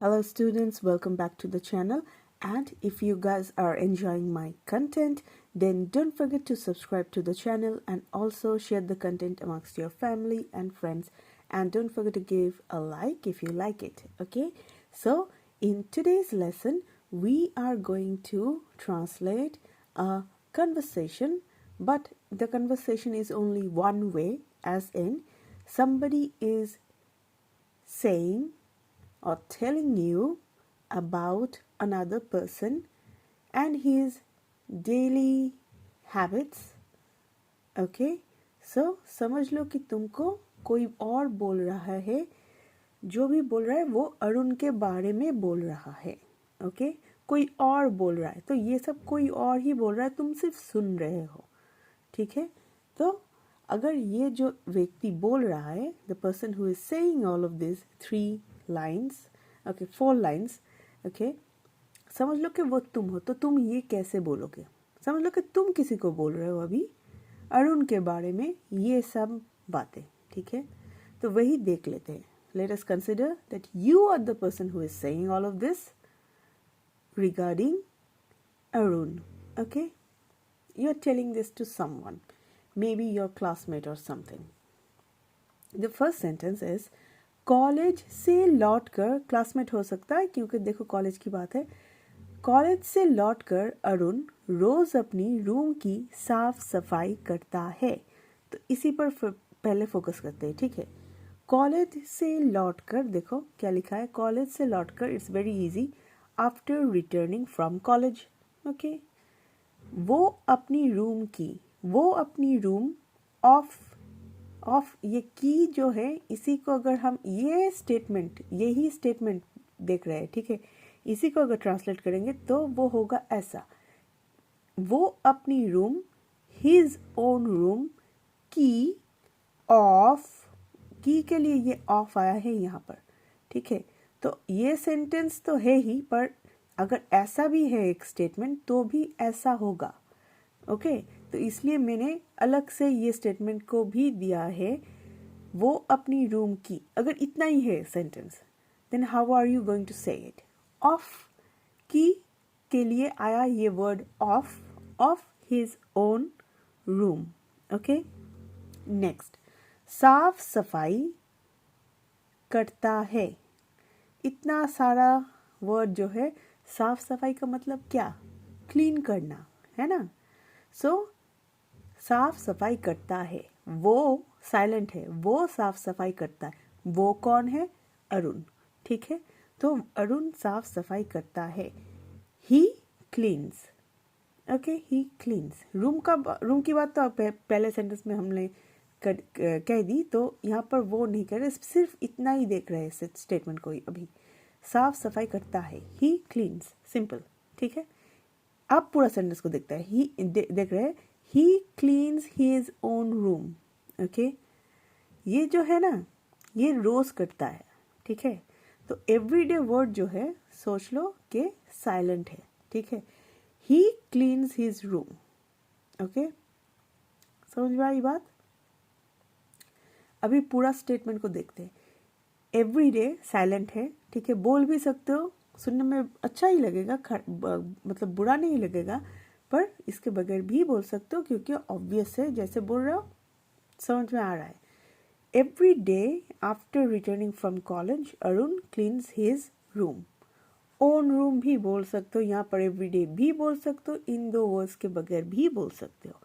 Hello students, welcome back to the channel, and if you guys are enjoying my content, then don't forget to subscribe to the channel and also share the content amongst your family and friends, and don't forget to give a like if you like it. Okay, so in today's lesson we are going to translate a conversation, but the conversation is only one way, as in somebody is saying or telling you about another person and his daily habits. Okay, so समझ लो कि तुमको कोई और बोल रहा है, जो भी बोल रहा है वो अरुण के बारे में बोल रहा है. ओके, कोई और बोल रहा है, तो ये सब कोई और ही बोल रहा है, तुम सिर्फ सुन रहे हो. ठीक है, तो अगर ये जो व्यक्ति बोल रहा है, the person who is saying all of this 3 lines, okay 4 lines, okay, समझ लो कि वो तुम हो, तो तुम ये कैसे बोलोगे? समझ लो कि तुम किसी को बोल रहे हो अभी अरुण के बारे में ये सब बातें. ठीक है, तो वही देख लेते हैं. Let us consider that you are the person who is saying all of this regarding Arun. Okay, you are telling this to someone, maybe your classmate or something. The first sentence is college से लौटकर, classmate हो सकता है क्योंकि देखो college की बात है. कॉलेज से लौटकर अरुण रोज अपनी रूम की साफ सफाई करता है. तो इसी पर पहले फोकस करते हैं. ठीक है, कॉलेज से लौटकर, देखो क्या लिखा है, कॉलेज से लौटकर. It's very easy, after returning from college. Okay, वो अपनी रूम ऑफ ये की जो है, इसी को अगर हम यही स्टेटमेंट देख रहे हैं. ठीक है, इसी को अगर ट्रांसलेट करेंगे तो वो होगा ऐसा, वो अपनी रूम, हिज ओन रूम, की ऑफ. की के लिए ये ऑफ आया है यहाँ पर. ठीक है, तो ये सेंटेंस तो है ही, पर अगर ऐसा भी है एक स्टेटमेंट तो भी ऐसा होगा. ओके, तो इसलिए मैंने अलग से ये स्टेटमेंट को भी दिया है, वो अपनी रूम की. अगर इतना ही है sentence, then how are you going to say it? Of की के लिए आया ये word of his own room. Okay, next, साफ सफाई करता है. इतना सारा वर्ड जो है, साफ सफाई का मतलब क्या? क्लीन करना है ना. सो साफ सफाई करता है, वो साइलेंट है, वो साफ सफाई करता है. वो कौन है? अरुण. ठीक है, तो अरुण साफ सफाई करता है. ही क्लीन्स. ओके, ही क्लीन्स. रूम की बात तो पहले सेंटेंस में हमने कह दी, तो यहाँ पर वो नहीं कर रहे, सिर्फ इतना ही देख रहे हैं स्टेटमेंट को अभी. साफ सफाई करता है, ही क्लीन्स, सिंपल. ठीक है, अब पूरा सेंटेंस को देखता है. ही देख रहे हैं, he cleans his own room. Okay, ये जो है ना, ये रोज करता है. ठीक है, तो एवरीडे वर्ड जो है सोच लो कि साइलेंट है. ठीक है, ही क्लीन्स हिज रूम. ओके, समझ में आई बात? अभी पूरा स्टेटमेंट को देखते हैं. एवरीडे साइलेंट है. ठीक है, बोल भी सकते हो, सुनने में अच्छा ही लगेगा, मतलब बुरा नहीं लगेगा, पर इसके बगैर भी बोल सकते हो क्योंकि ऑब्वियस है, जैसे बोल रहे हो समझ में आ रहा है. Every day after returning from college Arun cleans his room. Own room भी बोल सकते हो, यहाँ पर एवरी डे भी बोल सकते हो, इन 2 वर्ड्स के बगैर भी बोल सकते हो.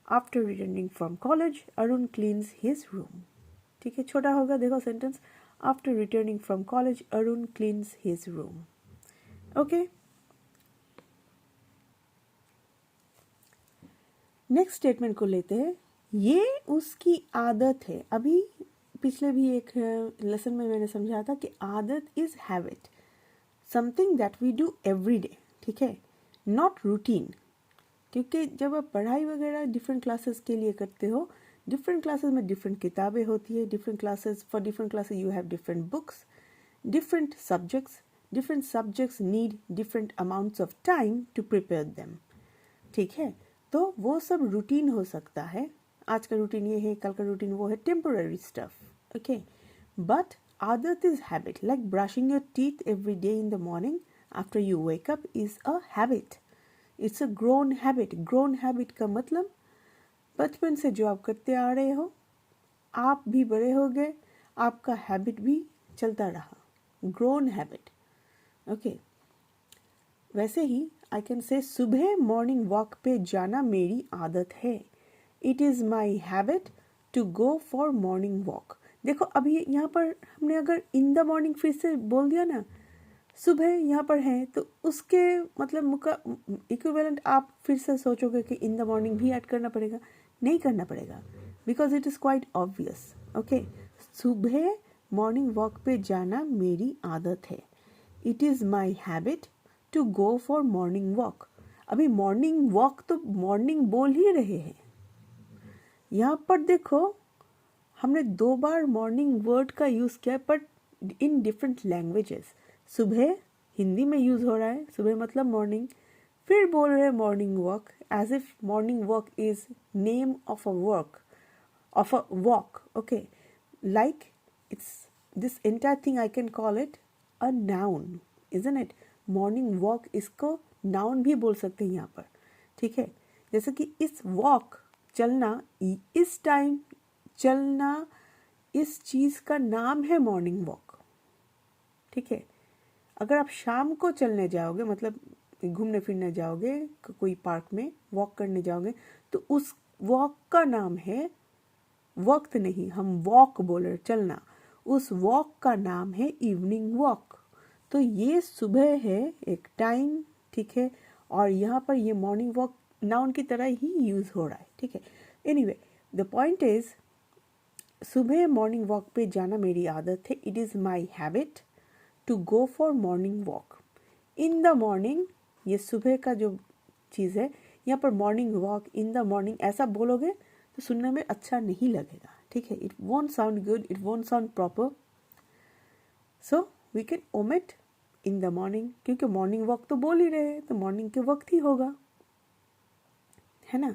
After returning from college Arun cleans his room. ठीक है, छोटा होगा, देखो sentence, after returning from college Arun cleans his room. Okay, next statement को लेते हैं. ये उसकी आदत है. अभी पिछले भी एक लेसन में मैंने समझाया था कि आदत is habit, something that we do every day. ठीक है, नॉट रूटीन. क्योंकि जब आप पढ़ाई वगैरह डिफरेंट क्लासेस के लिए करते हो, डिफरेंट क्लासेस में डिफरेंट किताबें होती है, different classes you have different books, different subjects need different amounts of time to prepare them. ठीक है, तो वो सब रूटीन हो सकता है. आज का रूटीन ये है, कल का रूटीन वो है, टेम्पोररी स्टफ. ओके, बट आदत is habit, like brushing your teeth every day in the morning after you wake up is a habit. It's a grown habit. Grown habit का मतलब बचपन से जो आप करते आ रहे हो, आप भी बड़े हो गए, आपका हैबिट भी चलता रहा. Grown habit. Okay. वैसे ही आई कैन से सुबह मॉर्निंग वॉक पे जाना मेरी आदत है. It is my habit to go for morning walk. देखो अभी यहाँ पर हमने अगर इन द मॉर्निंग फिर से बोल दिया ना, सुबह यहाँ पर है तो उसके मतलब इक्विवेलेंट आप फिर से सोचोगे कि इन द मॉर्निंग भी ऐड करना पड़ेगा. नहीं करना पड़ेगा, because it is quite obvious. Okay, सुबह मॉर्निंग वॉक पे जाना मेरी आदत है. It is my habit to go for morning walk. अभी मॉर्निंग वॉक तो मॉर्निंग बोल ही रहे हैं. यहाँ पर देखो हमने 2 बार मॉर्निंग वर्ड का यूज़ किया, बट इन डिफरेंट लैंग्वेजेस. सुबह हिंदी में यूज़ हो रहा है, सुबह मतलब मॉर्निंग, फिर बोल रहे हैं morning walk as if morning walk is name of a work of a walk. Okay, like it's this entire thing I can call it a noun, isn't it. Morning walk इसको noun भी बोल सकते हैं यहाँ पर. ठीक है, जैसे कि इस वॉक चलना, इस टाइम चलना, इस चीज़ का नाम है मॉर्निंग वॉक. ठीक है, अगर आप शाम को चलने जाओगे, मतलब घूमने फिरने जाओगे, कोई पार्क में वॉक करने जाओगे, तो उस वॉक का नाम है, वक्त नहीं, हम वॉक बोल रहे, चलना, उस वॉक का नाम है इवनिंग वॉक. तो ये सुबह है एक टाइम. ठीक है, और यहाँ पर ये मॉर्निंग वॉक नाउन की तरह ही यूज़ हो रहा है. ठीक है, एनीवे द पॉइंट इज़ सुबह मॉर्निंग वॉक पे जाना मेरी आदत है. It is my habit to go for morning walk in the morning. ये सुबह का जो चीज़ है, यहाँ पर morning walk in the morning ऐसा बोलोगे तो सुनने में अच्छा नहीं लगेगा. ठीक है, it won't sound good, it won't sound proper. So we can omit in the morning, क्योंकि मॉर्निंग वॉक तो बोल ही रहे हैं, तो मॉर्निंग के वक्त ही होगा, है ना.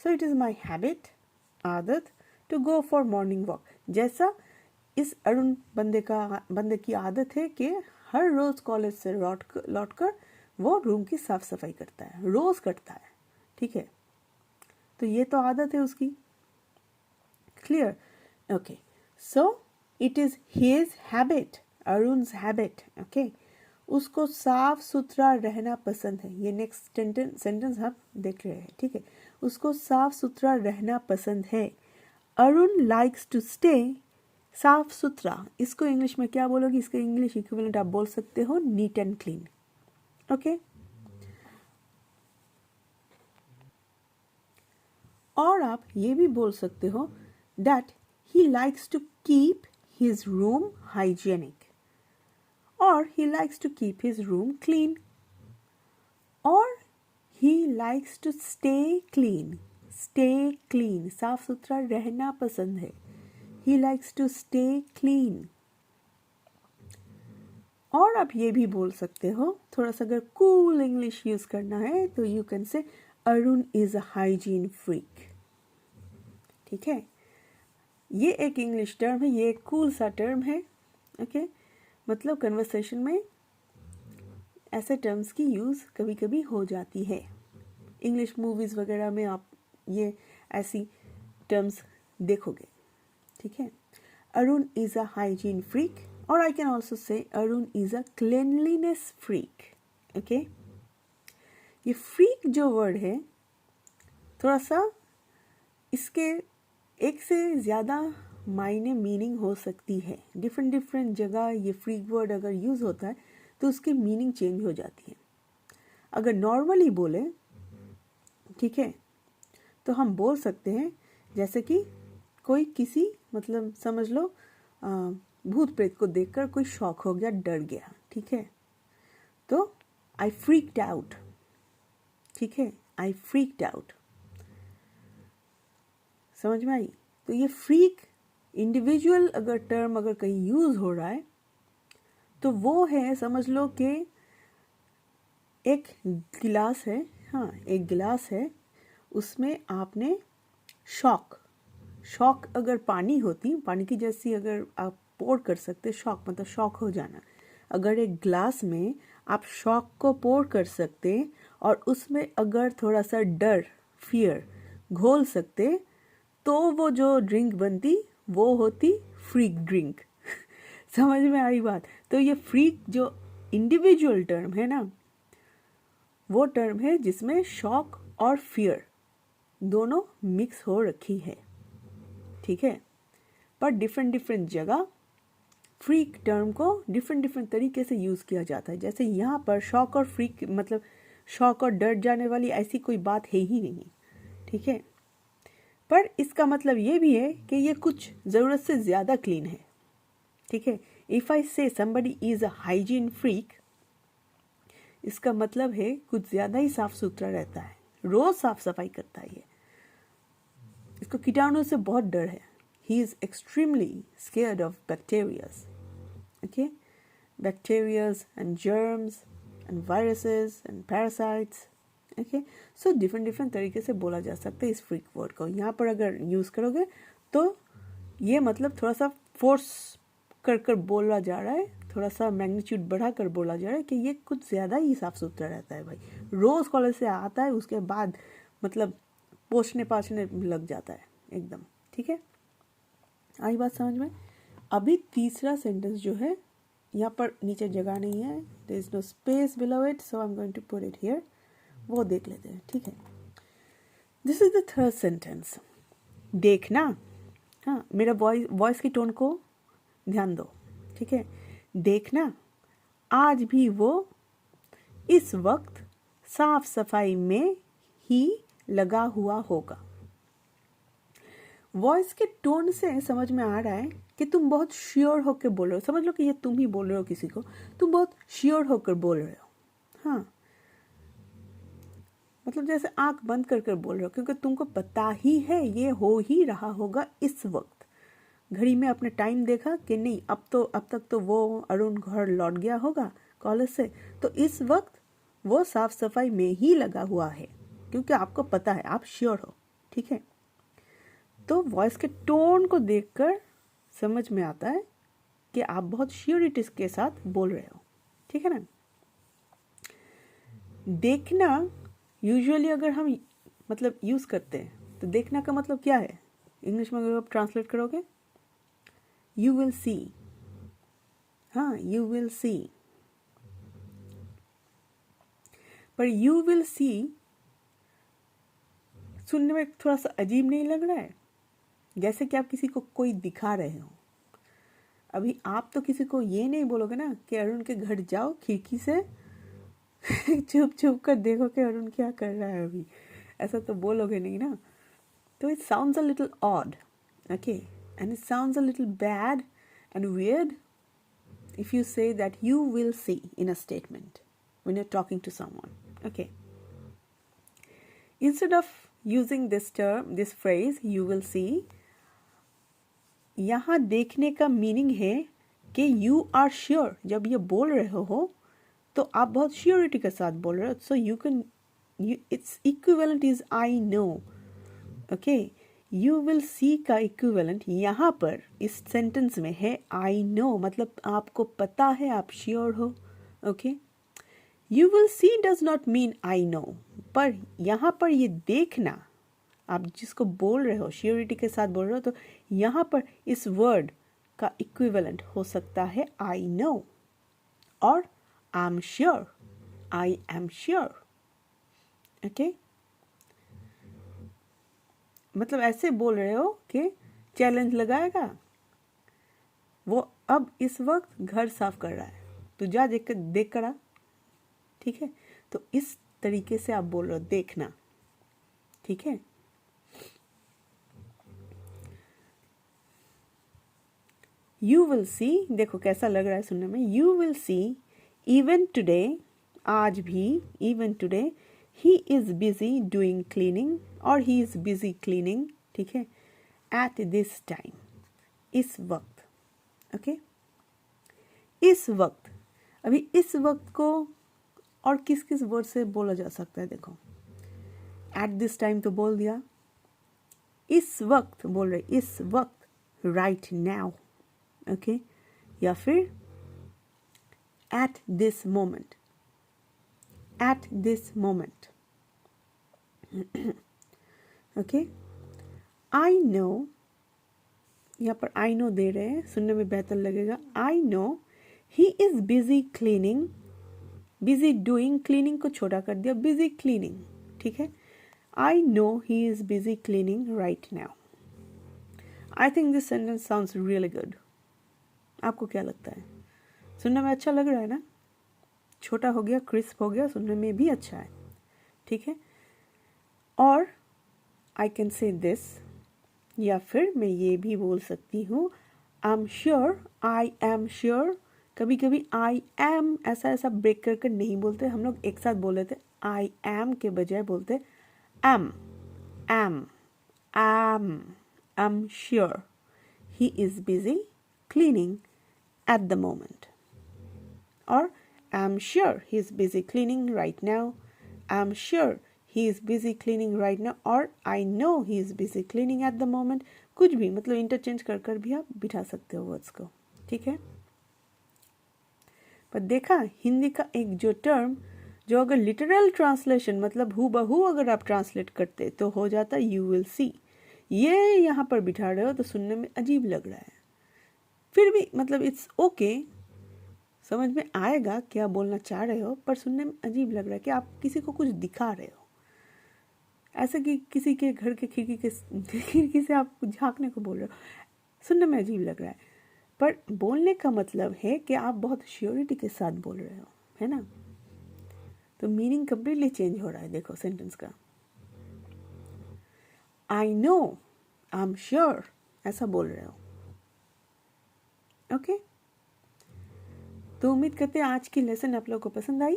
So it is my habit, आदत, to go for morning walk. जैसा इस अरुण बंदे की आदत है कि हर रोज़ कॉलेज से लौट कर वो रूम की साफ सफाई करता है, रोज़ करता है. ठीक है, तो ये तो आदत है उसकी. Clear? Okay, so it is his habit, Arun's habit. Okay, उसको साफ सुथरा रहना पसंद है. ये नेक्स्ट सेंटेंस हम देख रहे हैं. ठीक है, उसको साफ सुथरा रहना पसंद है. अरुण लाइक्स टू स्टे, साफ सुथरा, इसको इंग्लिश में क्या बोलोगे? इसका इंग्लिश इक्विवेलेंट आप बोल सकते हो नीट एंड क्लीन. ओके, और आप ये भी बोल सकते हो that he likes to keep his room hygienic, or he likes to keep his room clean, or he likes to stay clean. Stay clean, साफ सुथरा रहना पसंद है. He likes to stay clean. और आप ये भी बोल सकते हो, थोड़ा सा अगर कूल इंग्लिश यूज करना है तो you can say Arun is a hygiene freak. ठीक है, ये एक इंग्लिश टर्म है, ये एक कूल सा टर्म है. ओके, मतलब कन्वर्सेशन में ऐसे टर्म्स की यूज़ कभी कभी हो जाती है. इंग्लिश मूवीज़ वगैरह में आप ये ऐसी टर्म्स देखोगे. ठीक है, Arun is a hygiene freak, और I can also say Arun is a cleanliness freak. Okay, ये फ्रीक जो वर्ड है, थोड़ा सा इसके एक से ज़्यादा मायने मीनिंग हो सकती है. डिफरेंट जगह ये फ्रीक वर्ड अगर यूज़ होता है तो उसकी मीनिंग चेंज हो जाती है. अगर नॉर्मली बोले, ठीक है, तो हम बोल सकते हैं जैसे कि कोई किसी, मतलब समझ लो भूत प्रेत को देखकर कोई शॉक हो गया, डर गया. ठीक है, तो आई फ्रीक्ड आउट. ठीक है, आई फ्रीक्ड आउट. समझ में आई? तो ये फ्रीक इंडिविजुअल अगर टर्म अगर कहीं यूज़ हो रहा है तो वो है, समझ लो कि एक गिलास है, हाँ एक गिलास है, उसमें आपने शॉक अगर पानी होती, पानी की जैसी अगर आप पोर कर सकते, शॉक मतलब शॉक हो जाना। अगर एक ग्लास में आप शॉक को पोर कर सकते और उसमें अगर थोड़ा सा डर, फियर घोल सकते, तो वो जो ड्रिंक बनती वो होती फ्रीक ड्रिंक। समझ में आई बात? तो ये फ्रीक जो इंडिविजुअल टर्म है ना, वो टर्म है जिसमें शॉक और फियर दोनों मिक्स हो रखी है, ठीक है। पर डिफरेंट डिफरेंट जगह फ्रीक टर्म को डिफरेंट डिफरेंट तरीके से यूज़ किया जाता है। जैसे यहाँ पर शॉक और फ्रीक मतलब शॉक और डर जाने वाली ऐसी कोई बात है ही नहीं, ठीक है। पर इसका मतलब ये भी है कि ये कुछ ज़रूरत से ज़्यादा क्लीन है, ठीक है। इफ़ आई से somebody is a hygiene freak, इसका मतलब है कुछ ज़्यादा ही साफ सुथरा रहता है, रोज़ साफ सफाई करता है, ये इसको कीटाणु से बहुत डर है। He is extremely scared of bacterias, okay, bacterias and germs and viruses and parasites, okay. So different different तरीके से बोला जा सकता है इस फ्रीक वर्ड को। यहाँ पर अगर यूज़ करोगे तो ये मतलब थोड़ा सा फोर्स कर कर बोला जा रहा है, थोड़ा सा मैग्नीट्यूड बढ़ा कर बोला जा रहा है कि ये कुछ ज़्यादा ही साफ सुथरा रहता है भाई। रोज़ कॉलेज से आता है, उसके बाद मतलब पोछने पाछने लग जाता है एकदम, ठीक है। आई बात समझ में? अभी तीसरा सेंटेंस जो है, यहाँ पर नीचे जगह नहीं है, there is no space below it, so I am going to put it here, वो देख लेते हैं, ठीक है। This is the third sentence. देखना, हाँ, मेरा वॉइस की टोन को ध्यान दो, ठीक है। देखना, आज भी वो इस वक्त साफ सफाई में ही लगा हुआ होगा। वॉइस के टोन से समझ में आ रहा है कि तुम बहुत श्योर होकर बोल रहे हो। समझ लो कि ये तुम ही बोल रहे हो किसी को, तुम बहुत श्योर होकर बोल रहे हो, हाँ, मतलब जैसे आंख बंद कर कर बोल रहे हो, क्योंकि तुमको पता ही है ये हो ही रहा होगा इस वक्त। घड़ी में अपने टाइम देखा कि नहीं, अब तक तो वो अरुण घर लौट गया होगा कॉलेज से, तो इस वक्त वो साफ सफाई में ही लगा हुआ है, क्योंकि आपको पता है, आप श्योर हो, ठीक है। तो वॉइस के टोन को देखकर समझ में आता है कि आप बहुत श्योरिटी के साथ बोल रहे हो, ठीक है ना। देखना यूजुअली अगर हम मतलब यूज़ करते हैं तो देखना का मतलब क्या है इंग्लिश में अगर आप ट्रांसलेट करोगे, यू विल सी, हाँ, यू विल सी। पर यू विल सी सुनने में थोड़ा सा अजीब नहीं लग रहा है? जैसे कि आप किसी को कोई दिखा रहे हो। अभी आप तो किसी को ये नहीं बोलोगे ना कि अरुण के घर जाओ, खिड़की से छुप छुप कर देखो कि अरुण क्या कर रहा है अभी, ऐसा तो बोलोगे नहीं ना। तो it sounds a little odd, okay, and it sounds a little bad and weird if you say that you will see in a statement when you're talking to someone, okay. Instead of using this term, this phrase, you will see, यहाँ देखने का meaning है कि you are sure। जब ये बोल रहे हो तो आप बहुत श्योरिटी के साथ बोल रहे हो, so you can, its equivalent is I know, okay। You will see का इक्विवेलेंट यहाँ पर इस सेंटेंस में है I know, मतलब आपको पता है, आप श्योर हो, okay. You will see does not mean I know, पर यहाँ पर ये देखना, आप जिसको बोल रहे हो श्योरिटी के साथ बोल रहे हो, तो यहाँ पर इस वर्ड का इक्विवेलेंट हो सकता है I know और I'm sure, I am sure, okay. मतलब ऐसे बोल रहे हो कि चैलेंज लगाएगा, वो अब इस वक्त घर साफ कर रहा है, तो जा देख कर आ, ठीक है। तो इस तरीके से आप बोल रहे हो देखना, ठीक है। यू विल सी, देखो कैसा लग रहा है सुनने में, you will see even today, आज भी, even today he is busy doing cleaning or he is busy cleaning, ठीक है, at this time, इस वक्त, ओके। इस वक्त, अभी इस वक्त को और किस किस वर्ड से बोला जा सकता है, देखो, at this time तो बोल दिया, इस वक्त बोल रहे, इस वक्त, right now, ओके। या फिर at this moment. At this moment. Okay. I know, यहाँ पर I know दे रहे हैं, सुनने में बेहतर लगेगा. I know he is busy cleaning. Busy doing, cleaning को छोटा कर दिया, busy cleaning. ठीक है. I know he is busy cleaning right now. I think this sentence sounds really good. आपको क्या लगता है? सुनने में अच्छा लग रहा है ना? छोटा हो गया, क्रिस्प हो गया, सुनने में भी अच्छा है. ठीक है. और I can say this, या फिर मैं ये भी बोल सकती हूँ I'm sure, I am sure. कभी कभी I am ऐसा ब्रेक करके नहीं बोलते, हम लोग एक साथ बोल लेते. I am के बजाय बोलते am. I'm sure he is busy cleaning at the moment. Or I'm sure he is busy cleaning right now. I'm sure he is busy cleaning right now. Or I know he is busy cleaning at the moment. कुछ भी मतलब interchange कर कर भी आप बिठा सकते हो वर्ड्स को. ठीक है. पर देखा हिंदी का एक जो टर्म जो अगर लिटरल ट्रांसलेशन मतलब हु बहू अगर आप ट्रांसलेट करते तो हो जाता यू विल सी. ये यहाँ पर बिठा रहे हो तो सुनने में अजीब लग रहा है. फिर भी मतलब इट्स ओके, समझ में आएगा क्या बोलना चाह रहे हो, पर सुनने में अजीब लग रहा है कि आप किसी को कुछ दिखा रहे हो. ऐसे कि किसी के घर के खिड़की से आप झांकने को बोल रहे हो. सुनने में अजीब लग रहा है, पर बोलने का मतलब है कि आप बहुत श्योरिटी के साथ बोल रहे हो, है ना. तो मीनिंग कंप्लीटली चेंज हो रहा है. देखो सेंटेंस का. I know, I am sure, ऐसा बोल रहे हो. ओके. तो उम्मीद करते हैं आज की लेसन आप लोगों को पसंद आई.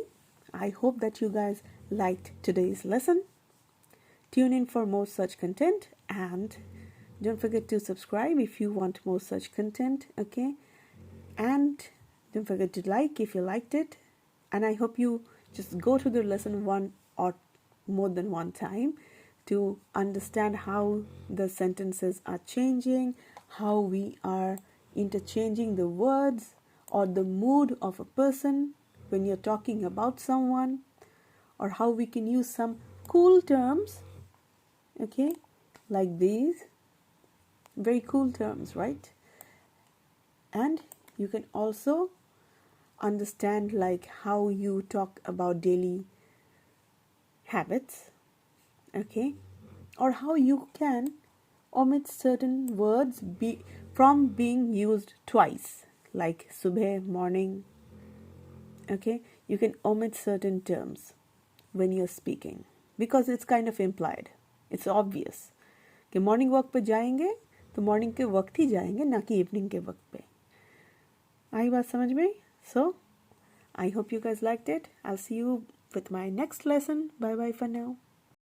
I hope that you guys liked today's lesson. Tune in for more such content and don't forget to subscribe if you want more such content. Okay, and don't forget to like if you liked it, and I hope you just go to the lesson one or more than one time to understand how the sentences are changing, how we are interchanging the words or the mood of a person when you're talking about someone, or how we can use some cool terms, okay, like these. Very cool terms, right? And you can also understand like how you talk about daily habits, okay, or how you can omit certain words from being used twice, like subah, morning. Okay, you can omit certain terms when you're speaking because it's kind of implied. It's obvious कि morning walk पे जाएंगे तो morning के वक्त ही जाएंगे, ना कि evening के वक्त पे. आई बात समझ में? So I hope you guys liked it. I will see you with my next lesson. Bye bye for now.